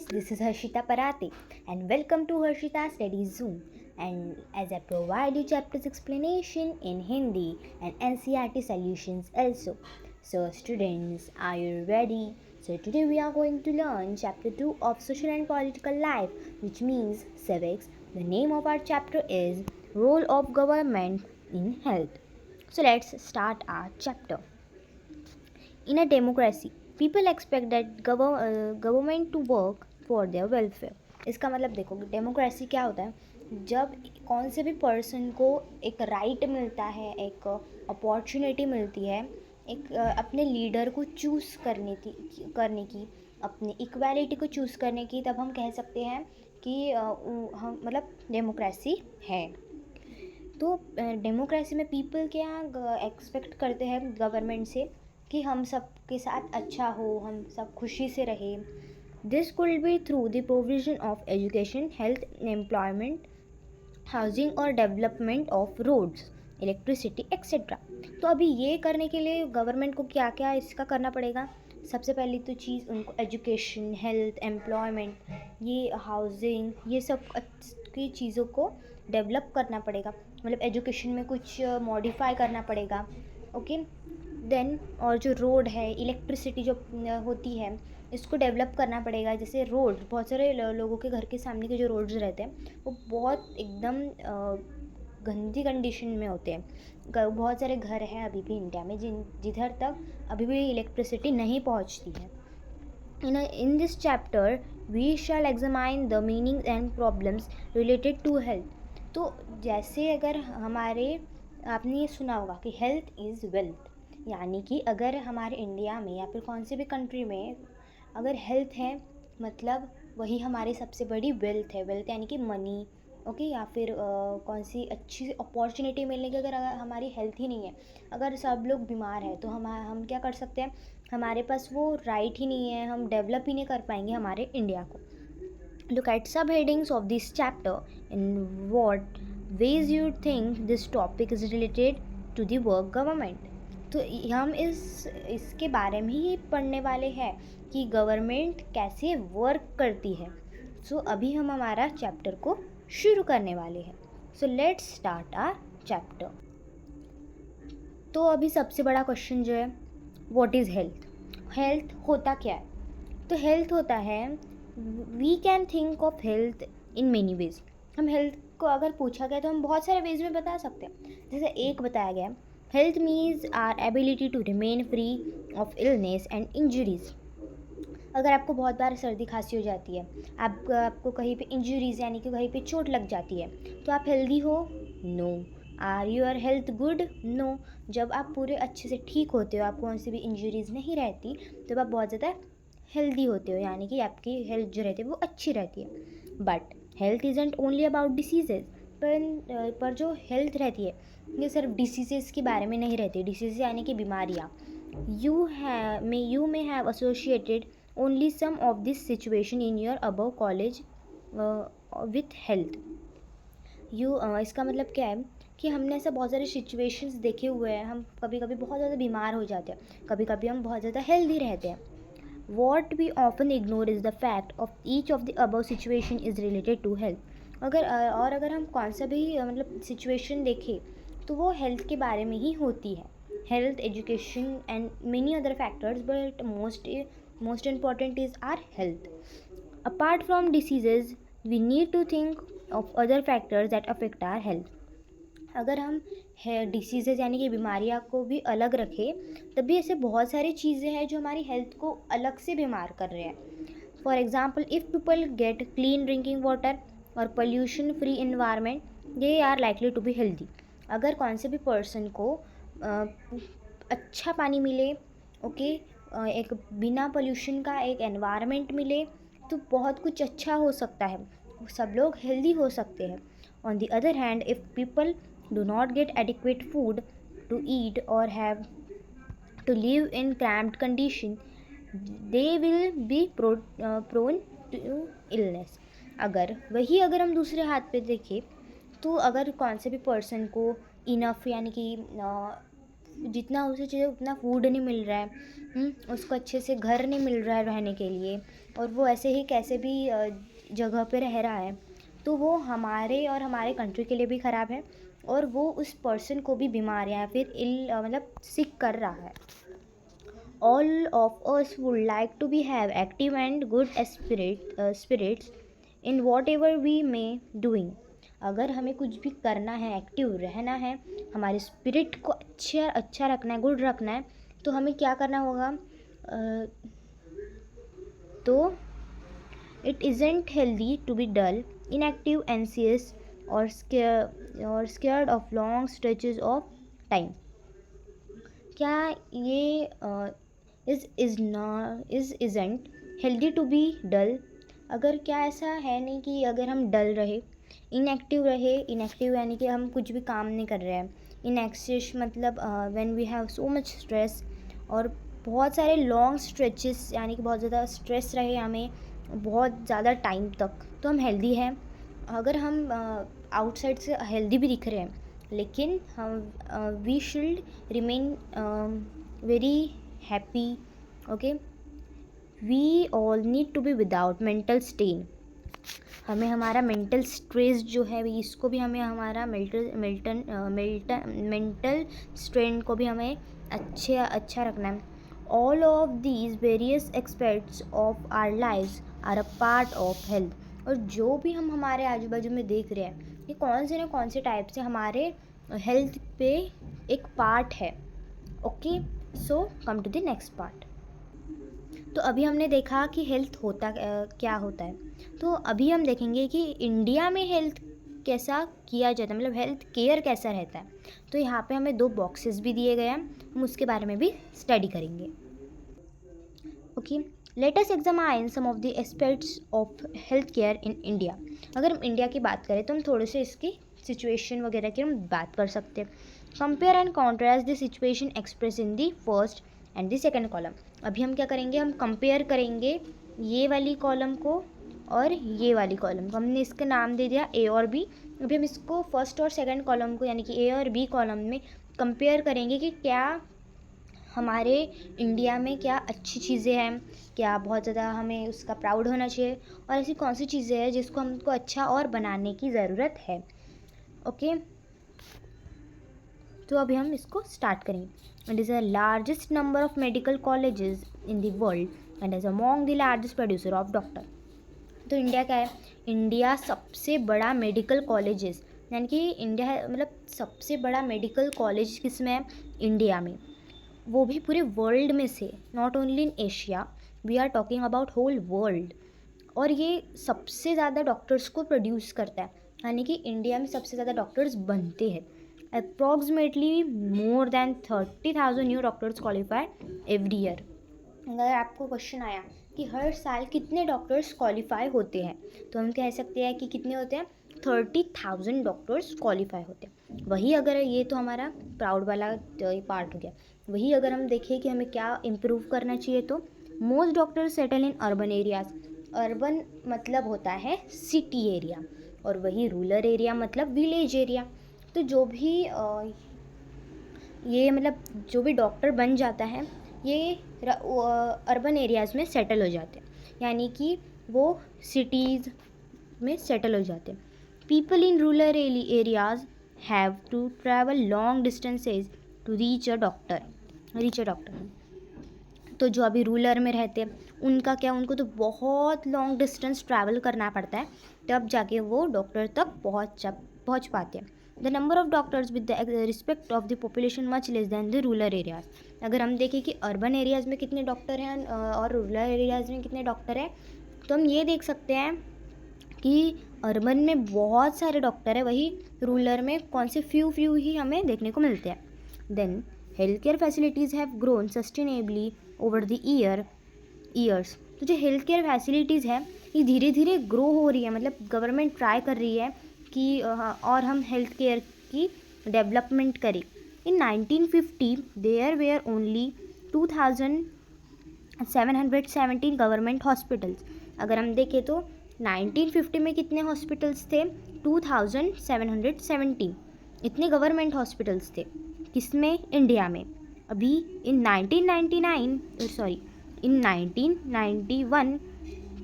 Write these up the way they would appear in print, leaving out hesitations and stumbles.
guys, this is Harshita Parate and welcome to Harshita Study Zoom. And as I provide you chapters explanation in Hindi and NCERT solutions also. So students, are you ready? So today we are going to learn chapter 2 of social and political life, which means civics. The name of our chapter is Role of Government in Health. So let's start our chapter. In a democracy, people expect that government to work for their welfare. इसका मतलब देखो, democracy क्या होता है? जब कौन से भी पर्सन को एक राइट मिलता है, एक अपॉर्चुनिटी मिलती है, एक अपने लीडर को चूज़ करने की अपनी इक्वालिटी को चूज़ करने की, तब हम कह सकते हैं कि हम मतलब डेमोक्रेसी है. तो डेमोक्रेसी में पीपल क्या एक्सपेक्ट करते हैं गवर्नमेंट से कि हम सब के साथ अच्छा हो, हम सब खुशी से रहे. This could be through the provision of education, health, employment, housing और development of roads, electricity etcetera. तो अभी ये करने के लिए गवर्नमेंट को क्या क्या इसका करना पड़ेगा? सबसे पहली तो चीज़, उनको एजुकेशन, हेल्थ, एम्प्लॉयमेंट, ये हाउसिंग, ये सब की चीज़ों को डेवलप करना पड़ेगा. मतलब एजुकेशन में कुछ मॉडिफाई करना पड़ेगा. ओके. देन और जो रोड है, इलेक्ट्रिसिटी जो होती है, इसको डेवलप करना पड़ेगा. जैसे रोड, बहुत सारे लोगों के घर के सामने के जो रोड्स रहते हैं वो बहुत एकदम गंदी कंडीशन में होते हैं. बहुत सारे घर हैं अभी भी इंडिया में जिधर तक अभी भी इलेक्ट्रिसिटी नहीं पहुंचती है. In this chapter we shall examine the meanings and problems related to health. तो जैसे अगर हमारे, आपने ये सुना होगा कि हेल्थ इज़ वेल्थ, यानी कि अगर हमारे इंडिया में या फिर कौन से भी कंट्री में अगर हेल्थ है, मतलब वही हमारी सबसे बड़ी वेल्थ है. वेल्थ यानी कि मनी, ओके. या फिर कौन सी अच्छी अपॉर्चुनिटी मिलने की, अगर हमारी हेल्थ ही नहीं है, अगर सब लोग बीमार हैं, तो हम क्या कर सकते हैं? हमारे पास वो राइट ही नहीं है, हम डेवलप ही नहीं कर पाएंगे हमारे इंडिया को. Look at subheadings of this chapter. In what ways you think this topic is related to the work government? तो हम इसके बारे में ही पढ़ने वाले हैं कि गवर्नमेंट कैसे वर्क करती है. सो अभी हम हमारा चैप्टर को शुरू करने वाले हैं. So let's start our chapter. तो अभी सबसे बड़ा क्वेश्चन जो है, व्हाट इज़ हेल्थ? हेल्थ होता क्या है? तो हेल्थ होता है, we can think of health in many ways. हम हेल्थ को अगर पूछा गया तो हम बहुत सारे वेज में बता सकते हैं. जैसे एक बताया गया, health means our ability to remain free of illness and injuries. अगर आपको बहुत बार सर्दी खांसी हो जाती है, आपको कहीं पे इंजरीज यानी कि कहीं पे चोट लग जाती है, तो आप हेल्दी हो? No. Are your health good? No. जब आप पूरे अच्छे से ठीक होते हो, आपको कौन सी भी इंजरीज नहीं रहती, तब आप बहुत ज़्यादा हेल्दी होते हो, यानी कि आपकी हेल्थ जो रहती है वो अच्छी रहती है. But health isn't only about diseases. पर जो हेल्थ रहती है ये सिर्फ डिसीजेस के बारे में नहीं रहती. डिसीज यानी कि बीमारियाँ. You may have associated only some of this situation in your above college with health. इसका मतलब क्या है कि हमने ऐसा बहुत सारे सिचुएशंस देखे हुए हैं. हम कभी कभी बहुत ज़्यादा बीमार हो जाते हैं, कभी कभी हम बहुत ज़्यादा हेल्दी रहते हैं. What we often ignore is the fact of each of the above situation is related to health. अगर हम कौन सा भी मतलब सिचुएशन देखें तो वो हेल्थ के बारे में ही होती है. Health, education and many other factors, but most important is our health. Apart from diseases we need to think of other factors that affect our health. अगर हम डिसीज़ेज यानी कि बीमारियाँ को भी अलग रखें, तब भी ऐसे बहुत सारी चीज़ें हैं जो हमारी हेल्थ को अलग से बीमार कर रहे हैं. For example, if people get clean drinking water और pollution free environment, they are likely to be healthy. अगर कौन से भी पर्सन को अच्छा पानी मिले, ओके, एक बिना पोल्यूशन का एक एनवायरनमेंट मिले, तो बहुत कुछ अच्छा हो सकता है, सब लोग हेल्दी हो सकते हैं. On the other hand, if people do not get adequate food to eat or have to live in cramped condition, they will be prone to illness. अगर हम दूसरे हाथ पे देखें, तो अगर कौन से भी पर्सन को इनफ यानी कि जितना उसे चाहिए उतना फूड नहीं मिल रहा है, उसको अच्छे से घर नहीं मिल रहा है रहने के लिए, और वो ऐसे ही कैसे भी जगह पे रह रहा है, तो वो हमारे और हमारे कंट्री के लिए भी ख़राब है, और वो उस पर्सन को भी बीमार या फिर मतलब सिक कर रहा है. All of us would like to be have active and good spirits in whatever we may doing. अगर हमें कुछ भी करना है, एक्टिव रहना है, हमारे स्पिरिट को अच्छा रखना है, गुड रखना है, तो हमें क्या करना होगा? तो it isn't healthy to be dull, inactive, anxious or scared of long stretches of time. क्या ये isn't healthy to be dull? अगर क्या ऐसा है नहीं कि अगर हम डल रहे, इनएक्टिव यानी कि हम कुछ भी काम नहीं कर रहे हैं, इनएक्सिस मतलब when we have so much stress, और बहुत सारे लॉन्ग स्ट्रेचेस यानी कि बहुत ज़्यादा स्ट्रेस रहे हमें बहुत ज़्यादा टाइम तक, तो हम हेल्दी हैं. अगर हम आउटसाइड से हेल्दी भी दिख रहे हैं, लेकिन हम we should remain very happy. Okay, we all need to be without mental strain. हमें हमारा मेंटल स्ट्रेस जो है इसको भी हमें हमारा मेंटल स्ट्रेन को भी हमें अच्छा रखना है. All of these various aspects of our lives are a part of health. और जो भी हम हमारे आजू बाजू में देख रहे हैं, ये कौन से टाइप से हमारे हेल्थ पे एक पार्ट है. Okay, so come to the next part. तो अभी हमने देखा कि हेल्थ होता क्या होता है. तो अभी हम देखेंगे कि इंडिया में हेल्थ कैसा किया जाता है, मतलब हेल्थ केयर कैसा रहता है. तो यहाँ पे हमें 2 बॉक्सेस भी दिए गए हैं, हम उसके बारे में भी स्टडी करेंगे. Okay, let us examine some of the aspects of health care in India. अगर हम इंडिया की बात करें तो हम थोड़े से इसकी सिचुएशन वगैरह की हम बात कर सकते हैं. Compare and contrast the situation express in the first and the second column. अभी हम क्या करेंगे, हम कंपेयर करेंगे ये वाली कॉलम को और ये वाली कॉलम को. हमने इसका नाम दे दिया ए और बी. अभी हम इसको फर्स्ट और सेकेंड कॉलम को यानी कि ए और बी कॉलम में कंपेयर करेंगे कि क्या हमारे इंडिया में क्या अच्छी चीज़ें हैं, क्या बहुत ज़्यादा हमें उसका प्राउड होना चाहिए, और ऐसी कौन सी चीज़ें हैं जिसको हमको अच्छा और बनाने की ज़रूरत है. ओके, तो अभी हम इसको स्टार्ट करेंगे. It is the largest number of medical colleges in the world and is among the largest producer of doctor. तो इंडिया क्या है? इंडिया सबसे बड़ा मेडिकल कॉलेजेस यानी कि इंडिया है, मतलब सबसे बड़ा मेडिकल कॉलेज किस में है? इंडिया में. वो भी पूरे वर्ल्ड में से, not only in Asia, we are talking about whole world. और ये सबसे ज़्यादा डॉक्टर्स को प्रोड्यूस करता है, यानी कि इंडिया में सबसे ज़्यादा डॉक्टर्स बनते हैं. Approximately more than 30,000 new doctors qualify every year. अगर आपको क्वेश्चन आया कि हर साल कितने डॉक्टर्स क्वालिफाई होते हैं, तो हम कह सकते हैं कि कितने होते हैं? 30,000 डॉक्टर्स क्वालिफाई होते हैं. वही अगर ये तो हमारा प्राउड वाला पार्ट हो गया. वही अगर हम देखें कि हमें क्या इम्प्रूव करना चाहिए, तो most doctors settle in urban areas. Urban मतलब होता है सिटी एरिया, और वही रूरल एरिया मतलब विलेज एरिया. तो जो भी ये मतलब जो भी डॉक्टर बन जाता है, ये अर्बन एरियाज़ में सेटल हो जाते हैं, यानी कि वो सिटीज़ में सेटल हो जाते हैं. People in rural areas have to travel long distances to reach a doctor. तो जो अभी रूरल में रहते हैं उनका क्या, उनको तो बहुत लॉन्ग डिस्टेंस ट्रैवल करना पड़ता है, तब जाके वो डॉक्टर तक पहुँच पाते हैं. The number of doctors with the respect of the population much less than the rural areas. अगर हम देखें कि अर्बन एरियाज़ में कितने डॉक्टर हैं और रूरल एरियाज़ में कितने डॉक्टर हैं, तो हम ये देख सकते हैं कि अर्बन में बहुत सारे डॉक्टर हैं, वही रूरल में कौन से फ्यू ही हमें देखने को मिलते हैं. Then health care facilities have grown sustainably over the years. तो जो हेल्थ केयर फैसिलिटीज़ है ये धीरे धीरे ग्रो हो रही है, मतलब गवर्नमेंट ट्राई कर रही है कि और हम हेल्थ केयर की डेवलपमेंट करें. In 1950 there were only 2,717 government hospitals. अगर हम देखें तो 1950 में कितने हॉस्पिटल्स थे? 2,717. इतने गवर्नमेंट हॉस्पिटल्स थे. किसमें? इंडिया में। अभी इन 1991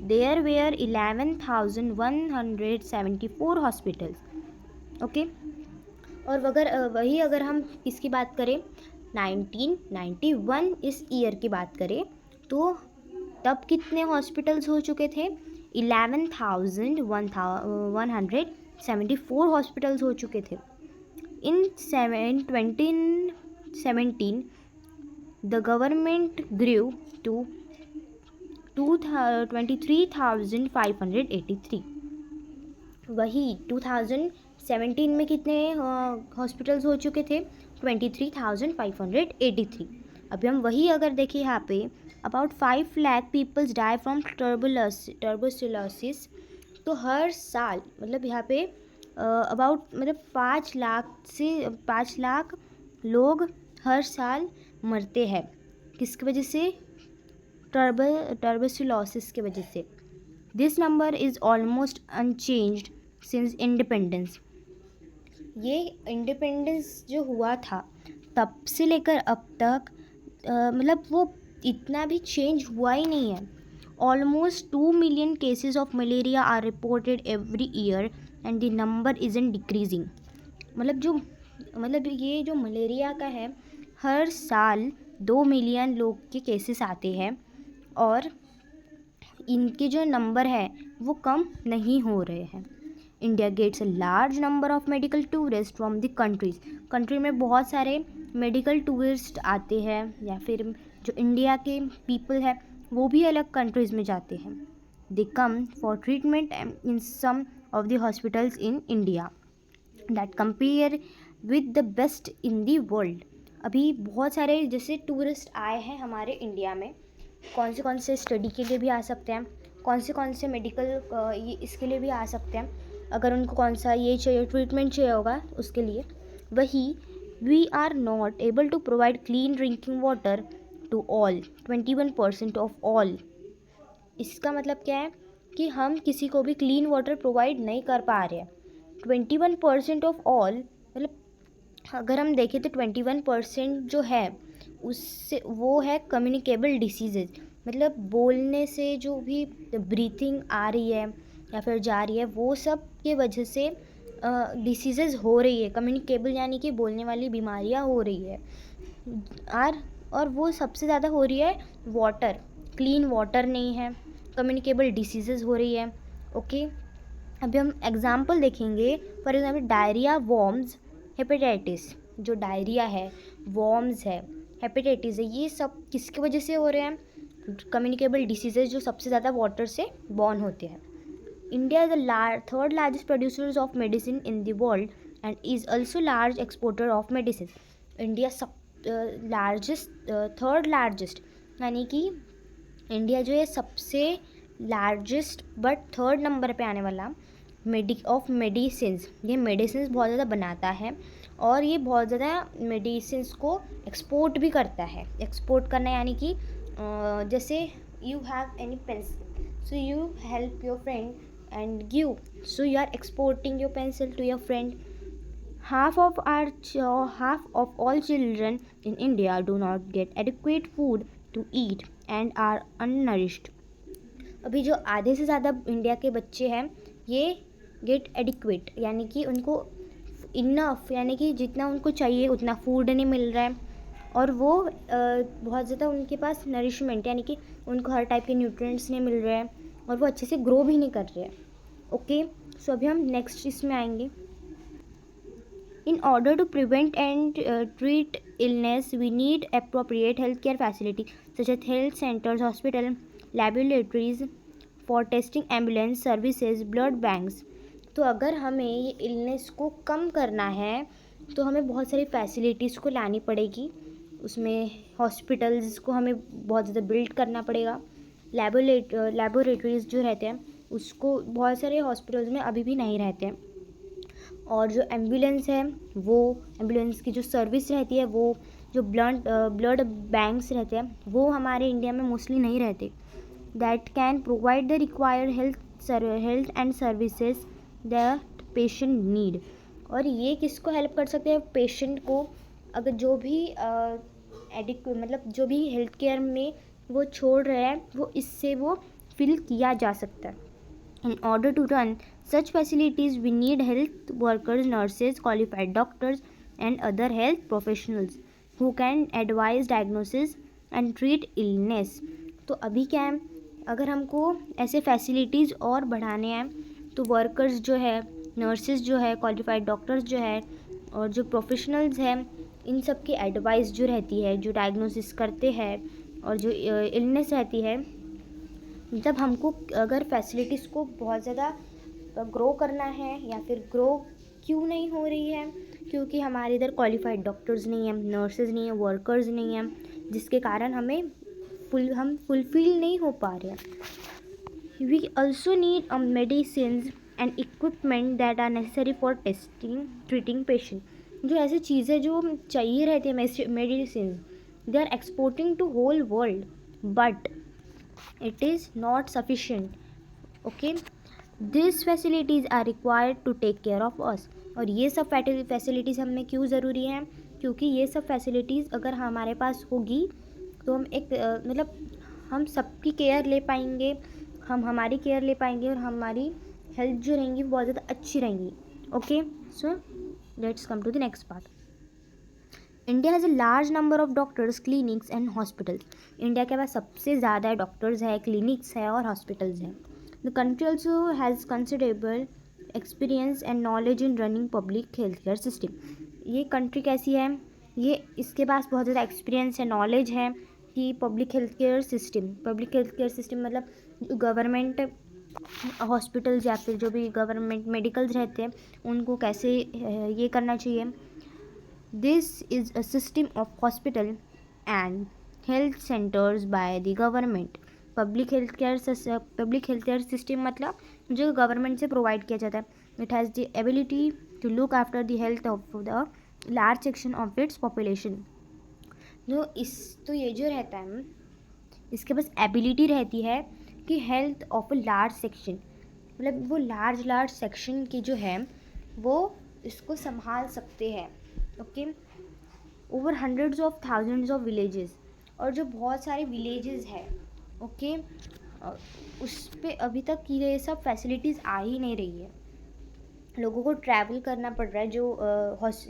देयर वेयर 11,174 हॉस्पिटल्स। ओके, और अगर हम इसकी बात करें 1991 इस ईयर की बात करें तो तब कितने हॉस्पिटल्स हो चुके थे? 11,174 हॉस्पिटल्स हो चुके थे। इन 2017 द गवर्नमेंट ग्रू टू 23,583। वही 2017 में कितने हॉस्पिटल्स हो चुके थे? 23,583। अभी हम वही अगर देखें यहाँ पे about 5 lakh peoples die from tuberculosis. तो हर साल मतलब यहाँ पे अबाउट मतलब 5 लाख लोग हर साल मरते हैं। किसकी वजह से? टर्बोसिलोसिस की वजह से। This number is almost unchanged since independence. ये इंडिपेंडेंस जो हुआ था तब से लेकर अब तक मतलब वो इतना भी चेंज हुआ ही नहीं है। Almost 2 million cases of malaria are reported every year and the number isn't decreasing. मतलब ये जो मलेरिया का है हर साल 2 मिलियन लोग के केसेस आते हैं और इनके जो नंबर है वो कम नहीं हो रहे हैं। India gets a large number of medical tourist from the countries. Country में बहुत सारे मेडिकल टूरिस्ट आते हैं या फिर जो इंडिया के पीपल है वो भी अलग कंट्रीज़ में जाते हैं। They come for treatment in some of the hospitals in India that compare with the best in the world. अभी बहुत सारे जैसे टूरिस्ट आए हैं हमारे इंडिया में, कौन से स्टडी के लिए भी आ सकते हैं, कौन से मेडिकल ये इसके लिए भी आ सकते हैं, अगर उनको कौन सा ये चाहिए ट्रीटमेंट चाहिए होगा उसके लिए। वही we are not able to provide clean drinking water to all 21% of all. इसका मतलब क्या है कि हम किसी को भी क्लीन वाटर प्रोवाइड नहीं कर पा रहे हैं। 21% ऑफ ऑल मतलब अगर हम देखें तो 21% जो है उससे वो है कम्युनिकेबल डिसीजेज। मतलब बोलने से जो भी ब्रीथिंग आ रही है या फिर जा रही है वो सब के वजह से डिसीजेज हो रही है। कम्युनिकेबल यानी कि बोलने वाली बीमारियां हो रही है और वो सबसे ज़्यादा हो रही है वाटर। क्लीन वाटर नहीं है, कम्युनिकेबल डिसीजेज हो रही है। ओके, अभी हम एग्जांपल देखेंगे। For example diarrhoea, worms, hepatitis. जो डायरिया है, वॉर्म्स है, हेपेटाइटिस है, ये सब किसकी वजह से हो रहे हैं? कम्युनिकेबल डिसीजेज जो सबसे ज़्यादा वाटर से बॉर्न होते हैं। India is the third largest producers of medicine in the world and is also large exporter of medicine. India third largest यानी कि इंडिया जो है सबसे लार्जेस्ट बट थर्ड नंबर पे आने वाला मेडिसिन। ये मेडिसिन बहुत ज़्यादा बनाता है और ये बहुत ज़्यादा मेडिसिन को एक्सपोर्ट भी करता है। एक्सपोर्ट करना यानी कि जैसे you have any pencil so you help your friend and give, so you are exporting your pencil to your friend. half of all children in India do not get adequate food to eat and are unnourished। अभी जो आधे से ज़्यादा India के बच्चे हैं ये gate adequate यानी कि उनको इनफ यानी कि जितना उनको चाहिए उतना फूड नहीं मिल रहा है और वो बहुत ज़्यादा उनके पास नरिशमेंट यानी कि उनको हर टाइप के न्यूट्रिएंट्स नहीं मिल रहे हैं और वो अच्छे से ग्रो भी नहीं कर रहे हैं। ओके, सो अभी हम नेक्स्ट इसमें आएंगे। In order to prevent and treat illness, we need appropriate healthcare facilities such as health centers, hospitals, laboratories for testing, ambulance services, blood banks। तो अगर हमें ये इलनेस को कम करना है तो हमें बहुत सारी फैसिलिटीज़ को लानी पड़ेगी। उसमें हॉस्पिटल्स को हमें बहुत ज़्यादा बिल्ड करना पड़ेगा। लैबोरेटरीज़ जो रहते हैं उसको बहुत सारे हॉस्पिटल्स में अभी भी नहीं रहते हैं। और जो एम्बुलेंस है वो एम्बुलेंस की जो सर्विस रहती है वो जो ब्लड बैंक्स रहते हैं वो हमारे इंडिया में मोस्टली नहीं रहते। That can provide the required health and services the patient need. और ये किसको हेल्प कर सकते हैं? पेशेंट को अगर जो भी मतलब जो भी हेल्थ केयर में वो छोड़ रहे हैं वो इससे वो फिल किया जा सकता है. In order to run such facilities, we need health workers, nurses, qualified doctors, and other health professionals who can advise, diagnosis, and treat illness. तो अभी क्या है, अगर हमको ऐसे फैसिलिटीज़ और बढ़ाने हैं तो वर्कर्स जो है, नर्सेज जो है, क्वालिफाइड डॉक्टर्स जो है और जो प्रोफेशनल्स हैं, इन सब की एडवाइस जो रहती है, जो डायग्नोसिस करते हैं और जो इलनेस रहती है, जब हमको अगर फैसिलिटीज़ को बहुत ज़्यादा ग्रो करना है या फिर ग्रो क्यों नहीं हो रही है, क्योंकि हमारे इधर क्वालिफाइड डॉक्टर्स नहीं हैं, नर्सेज नहीं हैं, वर्कर्स नहीं हैं, जिसके कारण हम फुलफिल नहीं हो पा रहे हैं. We also need medicine and equipment that are necessary for testing treating patient. जो ऐसी चीज़ें जो चाहिए रहती है medicine, they are exporting to whole world, but it is not sufficient. Okay, these facilities are required to take care of us. और ये सब फैसिलिटीज़ हमें क्यों ज़रूरी हैं, क्योंकि ये सब फैसिलिटीज़ अगर हमारे पास होगी तो हम एक मतलब हम सबकी केयर ले पाएंगे, हम हमारी केयर ले पाएंगे और हमारी हेल्थ जो रहेंगी वो बहुत ज़्यादा अच्छी रहेंगी. Okay, so let's come to the next part. India has a large number of doctors, clinics and hospitals. India के पास सबसे ज़्यादा डॉक्टर्स है, क्लिनिक्स है और हॉस्पिटल्स हैं. The country also has considerable experience and knowledge in running public health care system. ये country कैसी है, ये इसके पास बहुत ज़्यादा एक्सपीरियंस है, नॉलेज है कि पब्लिक हेल्थ केयर सिस्टम मतलब गवर्नमेंट हॉस्पिटल्स या फिर जो भी गवर्नमेंट मेडिकल्स रहते हैं उनको कैसे ये करना चाहिए. This is a system of hospital and health centers by the government. Public health care system मतलब जो गवर्नमेंट से प्रोवाइड किया जाता है. It has the ability to look after the health of the large section of its population. तो ये जो रहता है, इसके पास एबिलिटी रहती है कि health of a large section, मतलब वो लार्ज सेक्शन की जो है वो इसको संभाल सकते हैं. Okay, over hundreds of thousands of villages, और जो बहुत सारे विलेजेस हैं, ओके, उस पे अभी तक ये सब फैसिलिटीज़ आ ही नहीं रही है. लोगों को ट्रैवल करना पड़ रहा है जो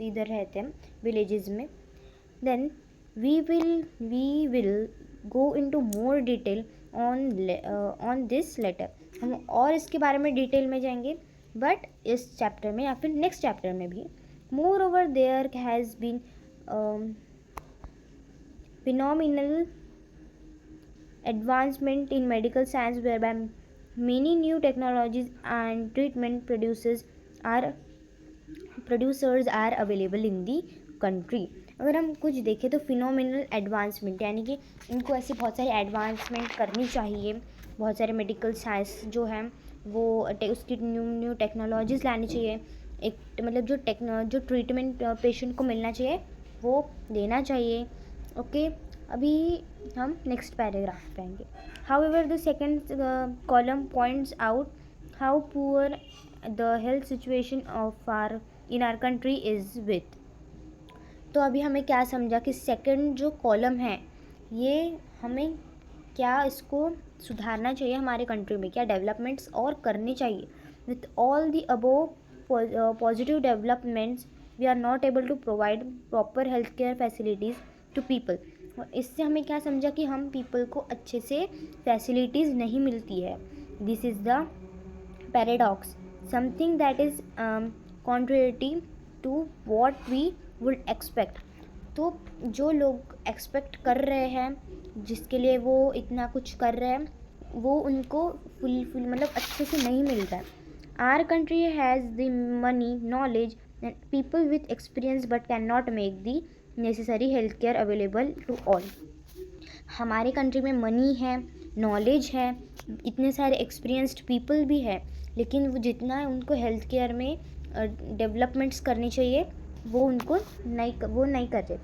इधर रहते हैं विलेजेस में. Then we will go into more detail on this later. हम और इसके बारे में डिटेल में जाएंगे, बट इस चैप्टर में या फिर नेक्स्ट चैप्टर में भी. Moreover, there has been phenomenal advancement in medical science whereby many new technologies and treatment producers are available in the country. अगर हम कुछ देखें तो फिनोमिनल एडवांसमेंट यानी कि इनको ऐसे बहुत सारी एडवांसमेंट करनी चाहिए, बहुत सारे मेडिकल साइंस जो हैं वो उसकी न्यू टेक्नोलॉजीज़ लानी चाहिए. एक मतलब जो ट्रीटमेंट पेशेंट को मिलना चाहिए वो देना चाहिए. ओके, अभी हम नेक्स्ट पैराग्राफ पे आएंगे. However the second column points out how poor the health situation of in our country is with. तो अभी हमें क्या समझा कि सेकंड जो कॉलम है ये हमें क्या इसको सुधारना चाहिए, हमारे कंट्री में क्या डेवलपमेंट्स और करने चाहिए. With all the above positive developments, we are not able to provide proper healthcare facilities to people. और इससे हमें क्या समझा कि हम पीपल को अच्छे से फैसिलिटीज़ नहीं मिलती है. This is the paradox, something that is contrary to what we would expect. तो जो लोग एक्सपेक्ट कर रहे हैं, जिसके लिए वो इतना कुछ कर रहे हैं, वो उनको फुल मतलब अच्छे से नहीं मिल रहा है. Our country has the money, knowledge and people with experience but cannot make the necessary healthcare available to all. हमारे कंट्री में मनी है, नॉलेज है, इतने सारे एक्सपीरियंस्ड पीपल भी है, लेकिन वो जितना उनको हेल्थ केयर में डेवलपमेंट्स करनी चाहिए वो नहीं कर रहे.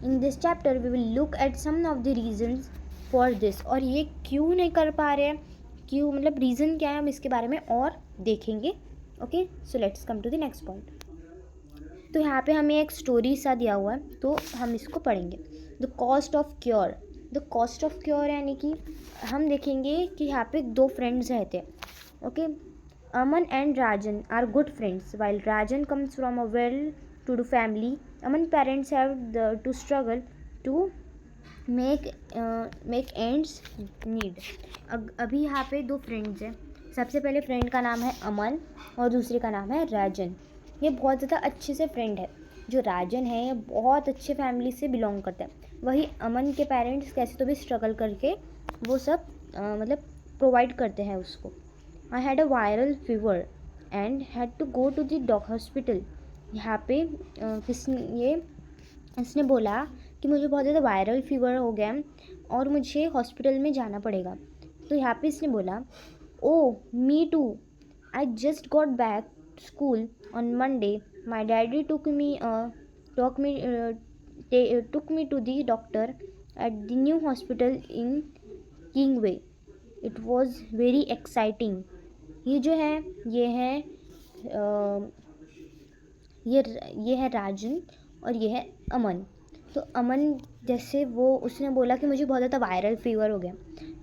In this chapter we will look at some of the reasons for this. और ये क्यों नहीं कर पा रहे हैं, क्यों मतलब रीज़न क्या है, हम इसके बारे में और देखेंगे. Okay, so let's come to the next point. तो यहाँ पे हमें एक स्टोरी सा दिया हुआ है, तो हम इसको पढ़ेंगे। The cost of cure. The cost of cure यानी कि हम देखेंगे कि यहाँ पे दो फ्रेंड्स रहते हैं। Okay, Aman and Rajan are good friends while Rajan comes from a well to do family. Aman parents have to struggle to make ends need. अभी यहाँ पे दो फ्रेंड्स हैं। सबसे पहले फ्रेंड का नाम है अमन और दूसरे का नाम है राजन। ये बहुत ज़्यादा अच्छे से फ्रेंड है। जो राजन है ये बहुत अच्छे फैमिली से बिलोंग करता है। वही अमन के पेरेंट्स कैसे तो भी स्ट्रगल करके वो सब मतलब प्रोवाइड करते हैं उसको। I had a viral fever and had to go to the hospital. यहाँ पे इसने बोला कि मुझे बहुत ज़्यादा वायरल फीवर हो गया और मुझे हॉस्पिटल में जाना पड़ेगा। तो यहाँ पे इसने बोला, oh me too, I just got back school on Monday, my daddy took me to the doctor at the new hospital in Kingsway. It was very exciting. ये जो है ये है राजन और ये है अमन। तो अमन जैसे उसने बोला कि मुझे बहुत ज़्यादा वायरल फीवर हो गया,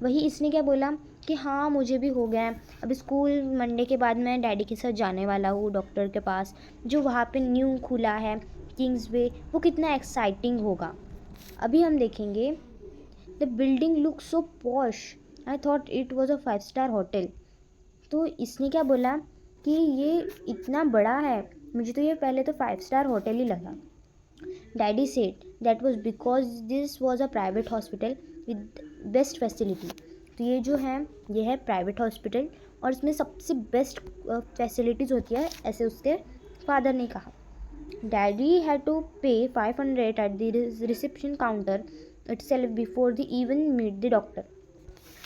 वही इसने क्या बोला कि हाँ मुझे भी हो गया है। अब स्कूल मंडे के बाद मैं डैडी के साथ जाने वाला हूँ डॉक्टर के पास, जो वहाँ पे न्यू खुला है किंग्स वे, वो कितना एक्साइटिंग होगा। अभी हम देखेंगे, the building look so posh, I thought it was a 5 star hotel. तो इसने क्या बोला कि ये इतना बड़ा है, मुझे तो ये पहले तो 5 स्टार होटल ही लगा। Daddy said that was because this was a private hospital with best facility. तो ये है प्राइवेट हॉस्पिटल और इसमें सबसे बेस्ट फैसिलिटीज़ होती है, ऐसे उसके फादर ने कहा। Daddy had to pay 500 at the reception counter itself before the even meet the doctor.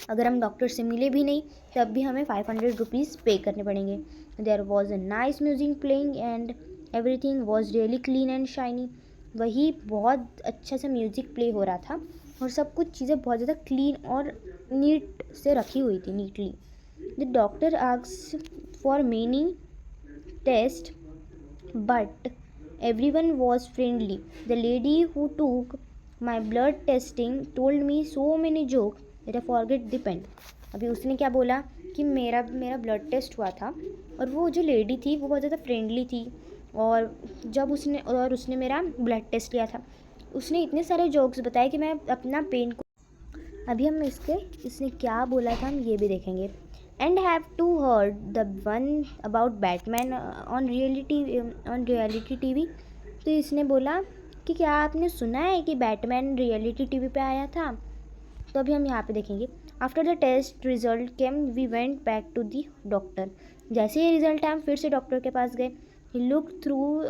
अगर हम डॉक्टर से मिले भी नहीं तब भी हमें 500 रुपीज़ पे करने पड़ेंगे। There was a nice music playing and everything was really clean and shiny. वही बहुत अच्छा सा म्यूज़िक प्ले हो रहा था और सब कुछ चीज़ें बहुत ज़्यादा क्लीन और नीट से रखी हुई थी, neatly. The doctor asked for many test but everyone was friendly. The lady who took my blood testing told me so many jokes that I forget the pen. अभी उसने क्या बोला कि मेरा ब्लड टेस्ट हुआ था और वो जो लेडी थी वो बहुत ज़्यादा फ्रेंडली थी, और जब उसने मेरा ब्लड टेस्ट लिया था उसने इतने सारे जोक्स बताए कि मैं अपना पेन को, अभी हम इसने क्या बोला था हम ये भी देखेंगे। And have to heard the one about Batman on reality TV. तो इसने बोला कि क्या आपने सुना है कि बैटमैन रियलिटी टीवी पे आया था। तो अभी हम यहाँ पे देखेंगे, after the test result came we went back to the doctor. जैसे ही रिजल्ट आया हम फिर से डॉक्टर के पास गए। He look through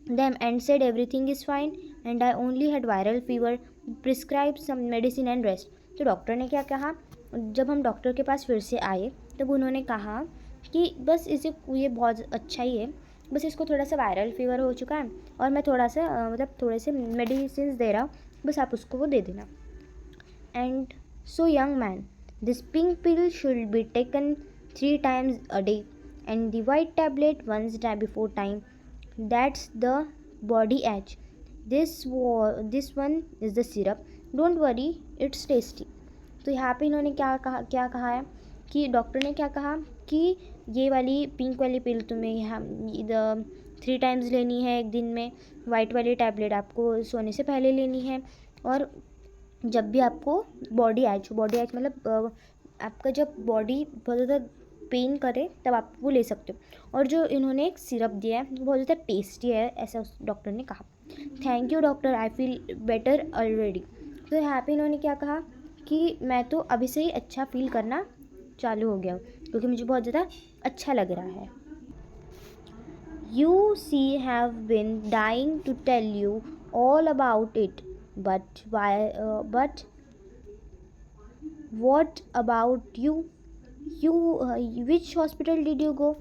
them and said everything is fine and I only had viral fever, prescribe some medicine and rest. तो डॉक्टर ने क्या कहा, जब हम डॉक्टर के पास फिर से आए तब उन्होंने कहा कि बस ये बहुत अच्छा ही है, बस इसको थोड़ा सा वायरल फीवर हो चुका है और मैं थोड़े से मेडिसिन दे रहा हूँ, बस आप उसको वो दे देना। And so young man, this pink pill should be taken 3 times a day and the white tablet once before time. That's the body edge. This one is the syrup. Don't worry, it's tasty. तो यहाँ पे इन्होंने क्या कहा है कि doctor ने क्या कहा कि ये वाली पिंक वाली पिल तुम्हें यहाँ 3 times लेनी है एक दिन में, वाइट वाली टैबलेट आपको सोने से पहले लेनी है, और जब भी आपको बॉडी एच मतलब आपका जब बॉडी बहुत ज़्यादा पेन करे तब आप वो ले सकते हो। और जो इन्होंने एक सिरप दिया है वो बहुत ज़्यादा टेस्टी है, ऐसा उस डॉक्टर ने कहा। Thank you doctor, I feel better already. तो यहाँ पे इन्होंने क्या कहा कि मैं तो अभी से ही अच्छा फील करना चालू हो गया हूँ क्योंकि मुझे बहुत ज़्यादा अच्छा लग रहा है। You see have been dying to tell you all about it but what about you which hospital did you go.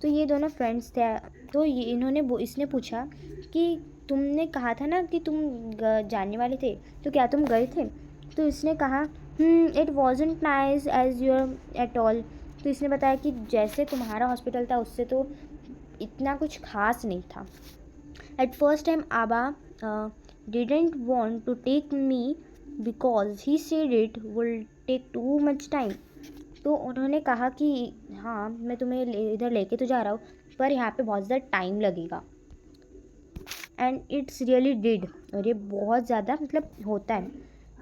तो ये दोनों फ्रेंड्स थे, तो इसने पूछा कि तुमने कहा था ना कि तुम जाने वाले थे, तो क्या तुम गए थे। तो इसने कहा it wasn't nice as your at all. तो इसने बताया कि जैसे तुम्हारा हॉस्पिटल था उससे तो इतना कुछ खास नहीं था। At first time Abba didn't want to take me because he said it would take too much time. तो उन्होंने कहा कि हाँ मैं तुम्हें इधर लेके तो जा रहा हूँ, पर यहाँ पे बहुत ज़्यादा टाइम लगेगा. एंड इट्स रियली डिड, और ये बहुत ज़्यादा मतलब होता है.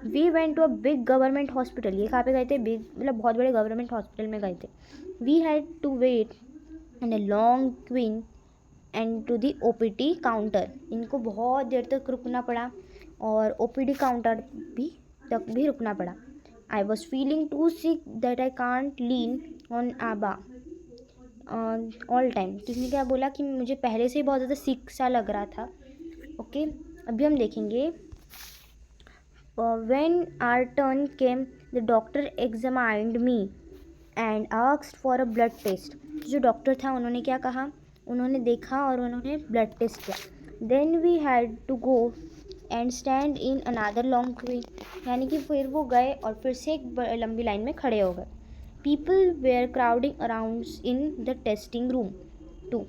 We went to a big government hospital. ये कहाँ पे गए थे? बिग मतलब बहुत बड़े गवर्नमेंट हॉस्पिटल में गए थे. We had to wait in a long queue and to the OPD counter. इनको बहुत देर तक रुकना पड़ा और OPD काउंटर तक भी रुकना पड़ा. I was feeling too sick that I can't lean on आबा ऑल टाइम. तो इसने क्या बोला कि मुझे पहले से ही बहुत ज़्यादा सिक सा लग रहा था. ओके, अभी हम देखेंगे. When our turn came the doctor examined me and asked for a blood test. जो डॉक्टर था उन्होंने क्या कहा? उन्होंने देखा और उन्होंने ब्लड टेस्ट किया. Then we had to go and stand in another long queue. यानी कि फिर वो गए और फिर से एक लंबी लाइन में खड़े हो गए. People were crowding around in the testing room too.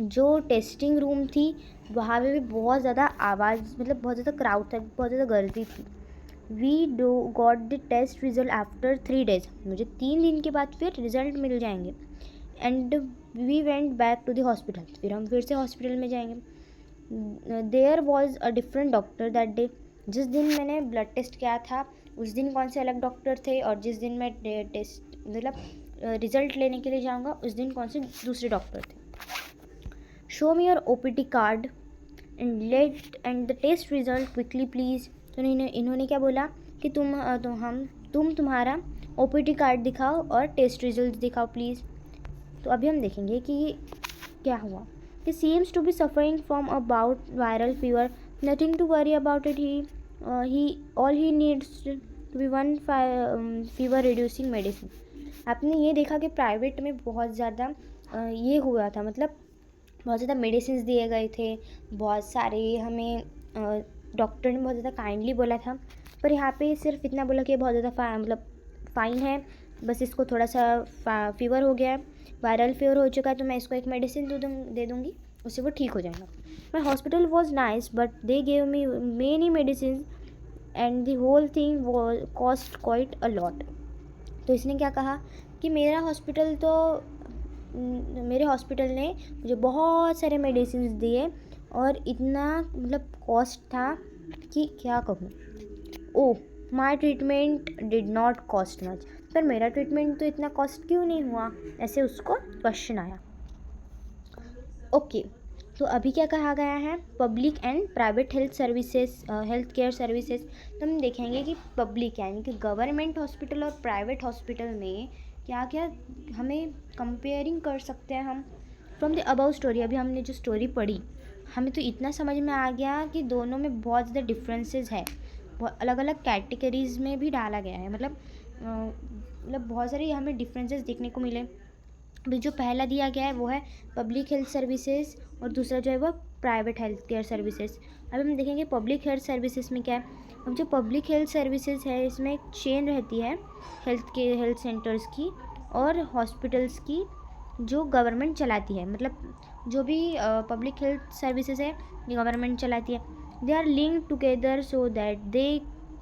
जो टेस्टिंग रूम थी वहाँ पे भी बहुत ज़्यादा आवाज़, मतलब बहुत ज़्यादा क्राउड था, बहुत ज़्यादा गर्दी थी. We do got the test result after 3 days. मुझे 3 दिन के बाद फिर रिज़ल्ट मिल जाएंगे. And we went back to the hospital. फिर हम फिर से हॉस्पिटल में जाएंगे. There was a different doctor that day. जिस दिन मैंने ब्लड टेस्ट किया था उस दिन कौन से अलग डॉक्टर थे, और जिस दिन मैं टेस्ट मतलब रिज़ल्ट लेने के लिए जाऊँगा उस दिन कौन से दूसरे डॉक्टर थे. Show me your OPD card and the test result quickly please. तो इन्होंने क्या बोला कि तुम तुम्हारा OPD कार्ड दिखाओ और टेस्ट रिजल्ट दिखाओ प्लीज़. तो अभी हम देखेंगे कि क्या हुआ. He seems to be suffering from a bout viral fever. Nothing to worry about it. All he needs to be one fever reducing medicine. आपने ये देखा कि प्राइवेट में बहुत ज़्यादा ये हुआ था, मतलब बहुत ज़्यादा मेडिसिन दिए गए थे, बहुत सारे हमें डॉक्टर ने बहुत ज़्यादा काइंडली बोला था. पर यहाँ पे सिर्फ इतना बोला कि बहुत ज़्यादा मतलब फ़ाइन है, बस इसको थोड़ा सा फीवर हो गया है, वायरल फीवर हो चुका है, तो मैं इसको एक मेडिसिन दे दूँगी, उससे वो ठीक हो जाएगा. My hospital was nice but they gave me many medicine and the whole thing cost quite a lot. तो इसने क्या कहा कि मेरे हॉस्पिटल ने मुझे बहुत सारे मेडिसिन दिए और इतना मतलब कॉस्ट था कि क्या कहूँ. Oh, my treatment did not cost much. पर मेरा ट्रीटमेंट तो इतना कॉस्ट क्यों नहीं हुआ, ऐसे उसको क्वेश्चन आया. ओके, तो अभी क्या कहा गया है? Public and private health care services. तो हम देखेंगे कि पब्लिक यानी कि गवर्नमेंट हॉस्पिटल और प्राइवेट हॉस्पिटल में क्या क्या हमें कंपेयरिंग कर सकते हैं हम. फ्रॉम द अबव स्टोरी, अभी हमने जो स्टोरी पढ़ी हमें तो इतना समझ में आ गया कि दोनों में बहुत ज़्यादा डिफरेंसेस है. बहुत अलग अलग कैटेगरीज़ में भी डाला गया है, मतलब बहुत सारे हमें डिफरेंसेस देखने को मिले. अभी जो पहला दिया गया है वो है पब्लिक हेल्थ सर्विसेज और दूसरा जो है वो प्राइवेट हेल्थ केयर सर्विसेज. अब हम देखेंगे पब्लिक हेल्थ सर्विसेज में क्या है. अब जो पब्लिक हेल्थ सर्विसेज है इसमें एक चेन रहती है हेल्थ सेंटर्स की और हॉस्पिटल्स की जो गवर्नमेंट चलाती है. मतलब जो भी पब्लिक हेल्थ सर्विसेज है ये गवर्नमेंट चलाती है. They are linked together so that they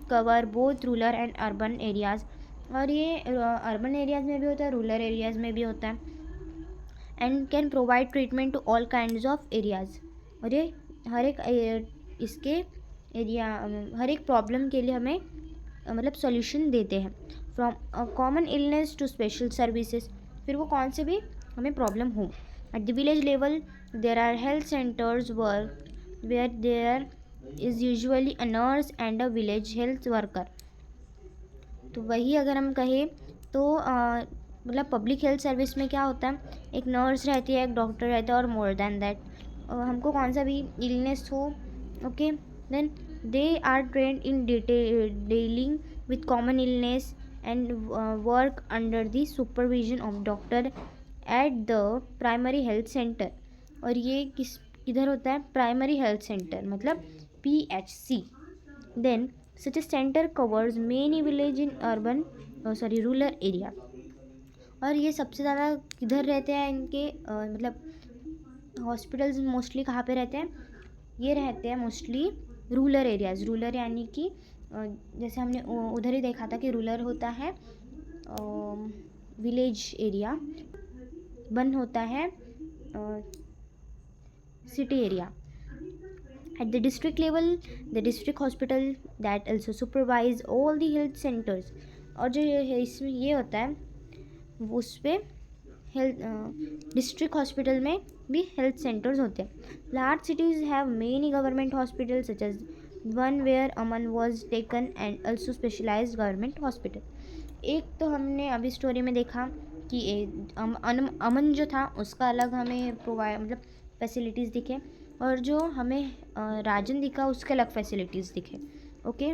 cover both rural and urban areas. और ये अर्बन एरियाज़ में भी होता है, रूरल एरियाज़ में भी होता है. And can provide treatment to all kinds of areas. और ये हर एक प्रॉब्लम के लिए हमें मतलब सॉल्यूशन देते हैं. From common illness to special services. फिर वो कौन से भी हमें प्रॉब्लम हो. At the village level there are health centres where there is usually a nurse and a village health worker. तो वही अगर हम कहें तो मतलब पब्लिक हेल्थ सर्विस में क्या होता है, एक नर्स रहती है, एक डॉक्टर रहता है और मोर देन दैट हमको कौन सा भी इलनेस हो. Okay, then they are trained in dealing with common illness and work under the supervision of doctor at the primary health centre. और ये किधर होता है? प्राइमरी हेल्थ सेंटर मतलब PHC. Then such a center covers many village in rural area. और ये सबसे ज़्यादा किधर रहते हैं इनके मतलब हॉस्पिटल्स मोस्टली कहाँ पे रहते हैं? ये रहते हैं मोस्टली रूरल एरियाज़। रूरल यानी कि जैसे हमने उधर ही देखा था कि रूरल होता है विलेज एरिया, वन होता है city area. At the district level, the district hospital that also supervise all the health centers। और जो ये इसमें ये होता है उस पर हेल्थ डिस्ट्रिक्ट हॉस्पिटल में भी हेल्थ सेंटर्स होते हैं। Large cities have many government hospital such as one where Aman was taken and also specialised government hospital. एक तो हमने अभी स्टोरी में देखा कि अमन जो था उसका अलग हमें प्रोवाइड मतलब फैसिलिटीज़ दिखे, और जो हमें राजन दिखा उसके अलग फैसिलिटीज़ दिखे। ओके,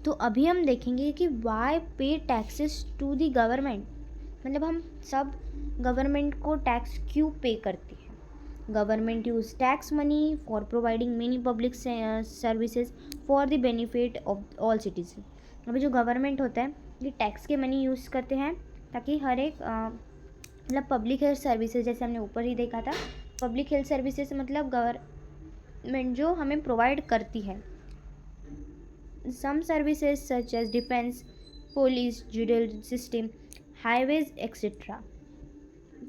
तो अभी हम देखेंगे कि वाई पे टैक्सेस टू द गवर्नमेंट, मतलब हम सब गवर्नमेंट को टैक्स क्यों पे करती है। Government use tax money for providing many public services for the benefit of all citizen. अभी जो गवर्नमेंट होता है ये टैक्स के मनी यूज़ करते हैं ताकि हर एक मतलब पब्लिक हेल्थ सर्विसेज, जैसे हमने ऊपर ही देखा था, पब्लिक हेल्थ सर्विसेज मतलब गवर्नमेंट जो हमें प्रोवाइड करती है। Some services such as defence, police, judicial system, highways etcetera.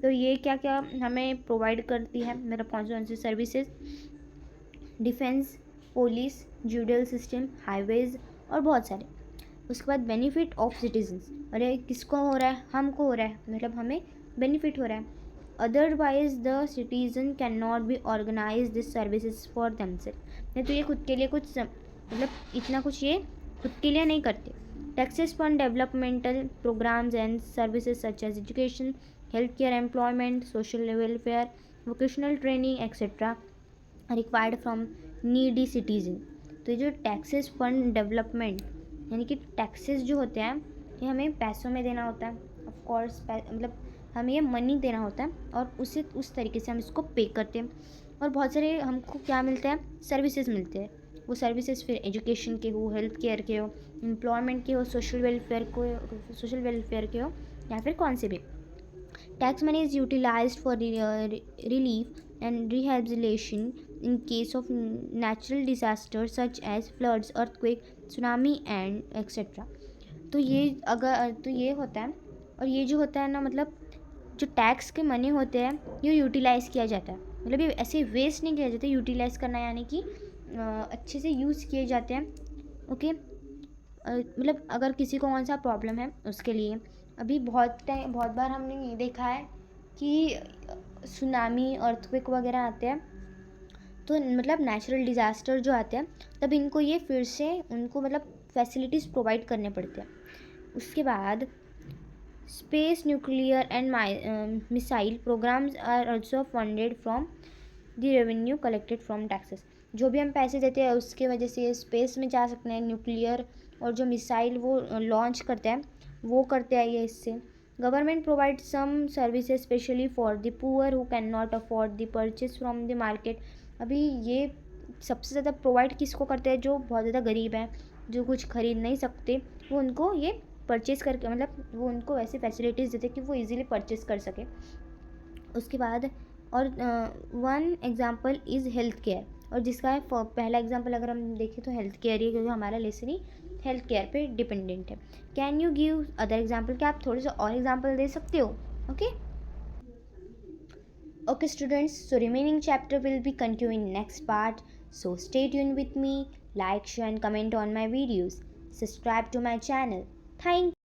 तो ये क्या क्या हमें प्रोवाइड करती है, मतलब कौन सी services, defence, police, judicial system, highways और बहुत सारे। उसके बाद बेनिफिट ऑफ सिटीजन्स, अरे किसको हो रहा है, हमको हो रहा है, मतलब हमें बेनिफिट हो रहा है। Otherwise the citizen can not be organise this services for themselves. नहीं तो ये खुद के लिए कुछ मतलब इतना कुछ ये खुद के लिए नहीं करते। Taxes fund developmental programmes and services such as education, health care, employment, social welfare, vocational training etcetera required from needy citizen. तो ये जो टैक्सेस फंड डेवलपमेंट यानी कि टैक्सेस जो होते हैं ये हमें पैसों में देना होता है, ऑफ कोर्स मतलब हमें ये मनी देना होता है और उसे उस तरीके से हम इसको पे करते हैं। और बहुत सारे हमको क्या मिलते हैं, सर्विसेज मिलते हैं। वो सर्विसेज फिर एजुकेशन के हो, हेल्थ केयर के हो, एम्प्लॉयमेंट के हो, सोशल वेलफेयर के हो, या फिर कौन से भी। Tax money is utilised for relief and rehabilitation in case of natural disasters such as floods, earthquake, tsunami and etc। तो ये होता है। और ये जो होता है ना, मतलब जो टैक्स के मनी होते हैं ये यूटिलाइज़ किया जाता है, मतलब ये ऐसे वेस्ट नहीं किया जाता। यूटिलाइज़ करना यानी कि अच्छे से यूज़ किए जाते हैं। ओके, मतलब अगर किसी को कौन सा प्रॉब्लम है उसके लिए। अभी बहुत बार हमने ये देखा है कि सुनामी, अर्थक्वेक वगैरह आते हैं, तो मतलब नेचुरल डिज़ास्टर जो आते हैं तब इनको ये फिर से उनको मतलब फैसिलिटीज़ प्रोवाइड करने पड़ते हैं। उसके बाद space, nuclear and missile programmes are also funded from the revenue collected from taxes. जो भी हम पैसे देते हैं उसके वजह से स्पेस में जा सकते हैं, न्यूक्लियर और जो मिसाइल वो लॉन्च करते हैं वो करते हैं ये इससे। Government provide some services specially for the poor who can not afford the purchase from the market. अभी ये सबसे ज़्यादा प्रोवाइड किसको करते हैं, जो बहुत ज़्यादा गरीब हैं, जो कुछ खरीद नहीं सकते, वो उनको ये परचेज़ करके मतलब वो उनको ऐसी फैसिलिटीज़ देते कि वो इजीली परचेज़ कर सके। उसके बाद और one example is health care, और जिसका है पहला एग्जांपल अगर हम देखें तो हेल्थ केयर ही, क्योंकि हमारा लेसन ही हेल्थ केयर पे डिपेंडेंट है। Can you give other example, क्या आप थोड़े से और एग्जांपल दे सकते हो? Okay students, so remaining chapter will be continue in next part, so stay tuned with me, like, share and comment on my videos, subscribe to my channel. Thank